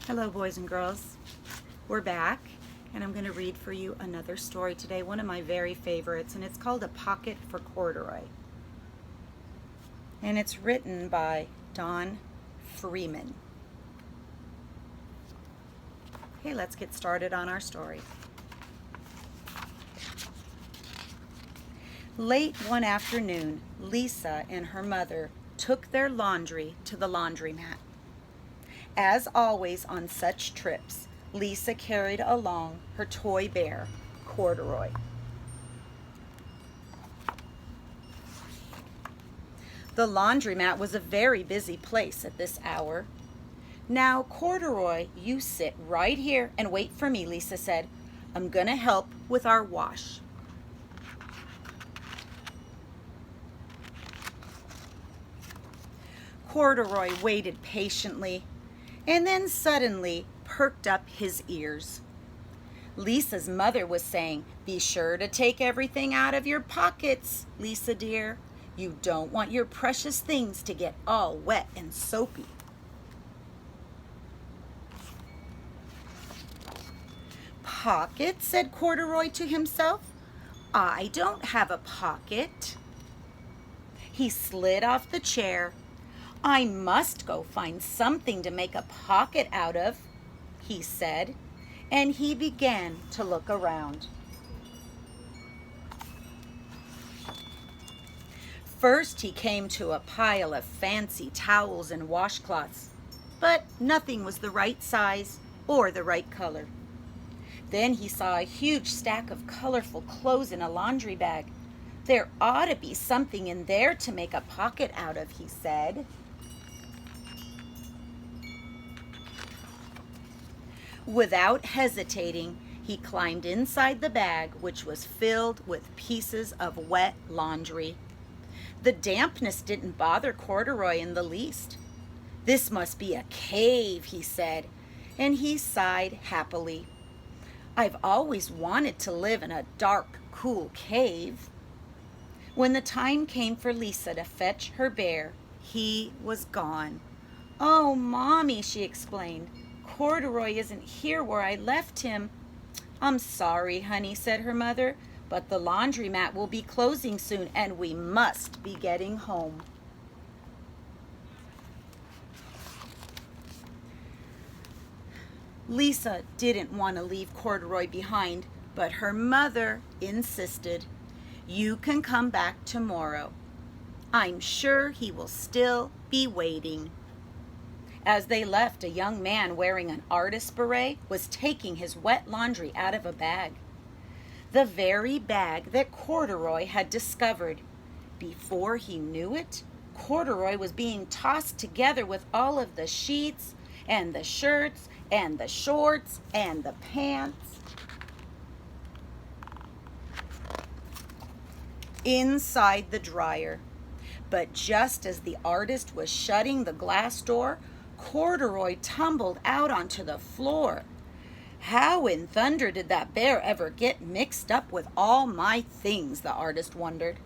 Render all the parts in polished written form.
Hello, boys and girls. We're back, and I'm going to read for you another story today, one of my very favorites, and it's called A Pocket for Corduroy. And it's written by Don Freeman. Okay, let's get started on our story. Late one afternoon, Lisa and her mother took their laundry to the laundromat. As always on such trips, Lisa carried along her toy bear, Corduroy. The laundromat was a very busy place at this hour. "Now, Corduroy, you sit right here and wait for me," Lisa said. "I'm going to help with our wash." Corduroy waited patiently and then suddenly perked up his ears. Lisa's mother was saying, "Be sure to take everything out of your pockets, Lisa dear. You don't want your precious things to get all wet and soapy." "Pocket?" said Corduroy to himself. "I don't have a pocket." He slid off the chair. "I must go find something to make a pocket out of," he said, and he began to look around. First, he came to a pile of fancy towels and washcloths, but nothing was the right size or the right color. Then he saw a huge stack of colorful clothes in a laundry bag. "There ought to be something in there to make a pocket out of," he said. Without hesitating, he climbed inside the bag, which was filled with pieces of wet laundry. The dampness didn't bother Corduroy in the least. "This must be a cave," he said, and he sighed happily. "I've always wanted to live in a dark, cool cave." When the time came for Lisa to fetch her bear, he was gone. "Oh, Mommy," she explained, "Corduroy isn't here where I left him." "I'm sorry, honey," said her mother, "but the laundromat will be closing soon and we must be getting home." Lisa didn't want to leave Corduroy behind, but her mother insisted. "You can come back tomorrow. I'm sure he will still be waiting." As they left, a young man wearing an artist's beret was taking his wet laundry out of a bag. The very bag that Corduroy had discovered. Before he knew it, Corduroy was being tossed together with all of the sheets and the shirts and the shorts and the pants inside the dryer. But just as the artist was shutting the glass door, Corduroy tumbled out onto the floor. "How in thunder did that bear ever get mixed up with all my things?" the artist wondered.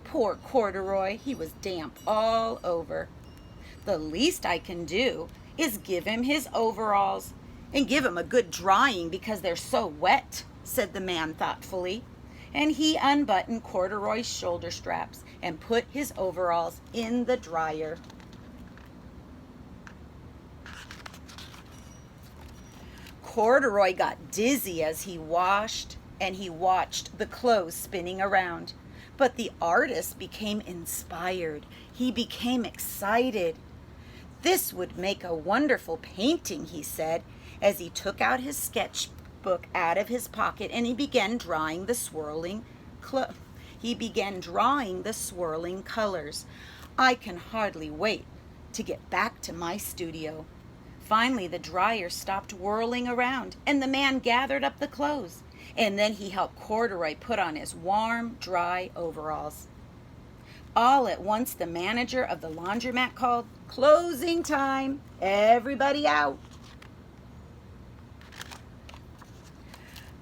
Poor Corduroy, he was damp all over. "The least I can do is give him his overalls and give him a good drying because they're so wet," said the man thoughtfully, and he unbuttoned Corduroy's shoulder straps and put his overalls in the dryer. Corduroy got dizzy as he washed, and he watched the clothes spinning around. But the artist became inspired. He became excited. "This would make a wonderful painting," he said, as he took out his sketchbook out of his pocket and he began drawing the swirling colors. "I can hardly wait to get back to my studio." Finally, the dryer stopped whirling around, and the man gathered up the clothes, and then he helped Corduroy put on his warm, dry overalls. All at once, the manager of the laundromat called, "Closing time! Everybody out!"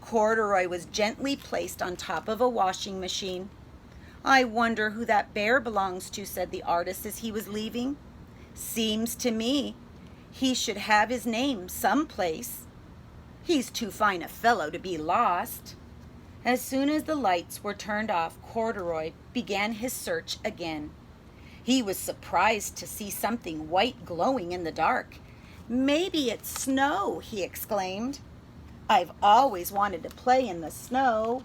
Corduroy was gently placed on top of a washing machine. "I wonder who that bear belongs to," said the artist as he was leaving. "Seems to me He should have his name someplace. He's too fine a fellow to be lost. As soon as the lights were turned off, Corduroy began his search again. He was surprised to see something white glowing in the dark. "Maybe it's snow," he exclaimed. "I've always wanted to play in the snow."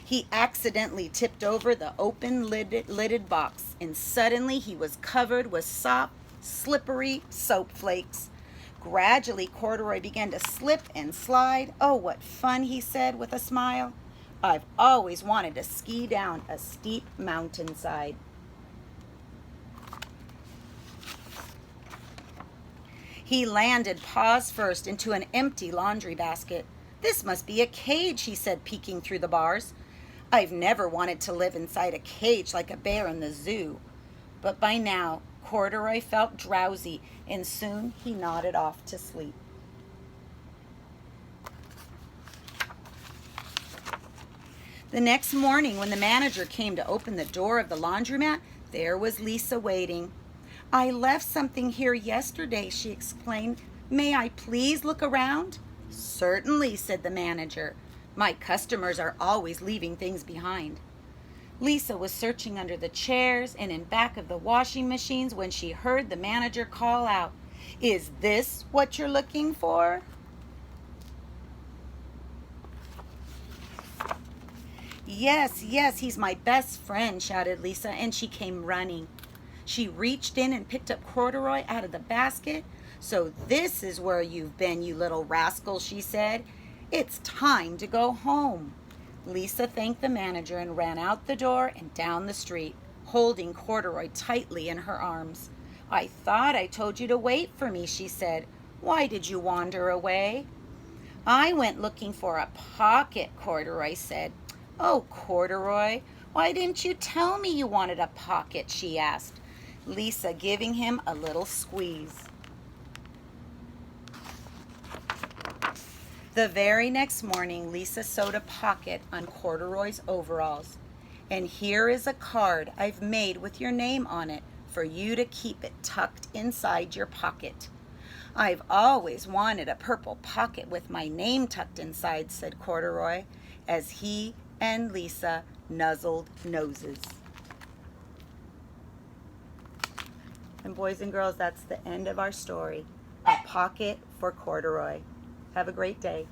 He accidentally tipped over the open lidded box, and suddenly he was covered with soft, slippery soap flakes. Gradually, Corduroy began to slip and slide. "Oh, what fun," he said with a smile. "I've always wanted to ski down a steep mountainside." He landed paws first into an empty laundry basket. "This must be a cage," he said, peeking through the bars. "I've never wanted to live inside a cage like a bear in the zoo." But by now, Corduroy felt drowsy, and soon he nodded off to sleep. The next morning, when the manager came to open the door of the laundromat, there was Lisa waiting. "I left something here yesterday," she explained. "May I please look around?" "Certainly," said the manager. "My customers are always leaving things behind." Lisa was searching under the chairs and in back of the washing machines when she heard the manager call out, "Is this what you're looking for?" "Yes, yes, he's my best friend," shouted Lisa, and she came running. She reached in and picked up Corduroy out of the basket. "So this is where you've been, you little rascal," she said. "It's time to go home." Lisa thanked the manager and ran out the door and down the street, holding Corduroy tightly in her arms. "I thought I told you to wait for me," she said. "Why did you wander away?" "I went looking for a pocket," Corduroy said. "Oh, Corduroy, why didn't you tell me you wanted a pocket?" she asked, Lisa giving him a little squeeze. The very next morning, Lisa sewed a pocket on Corduroy's overalls. "And here is a card I've made with your name on it for you to keep it tucked inside your pocket." "I've always wanted a purple pocket with my name tucked inside," said Corduroy, as he and Lisa nuzzled noses. And boys and girls, that's the end of our story. A pocket for Corduroy. Have a great day.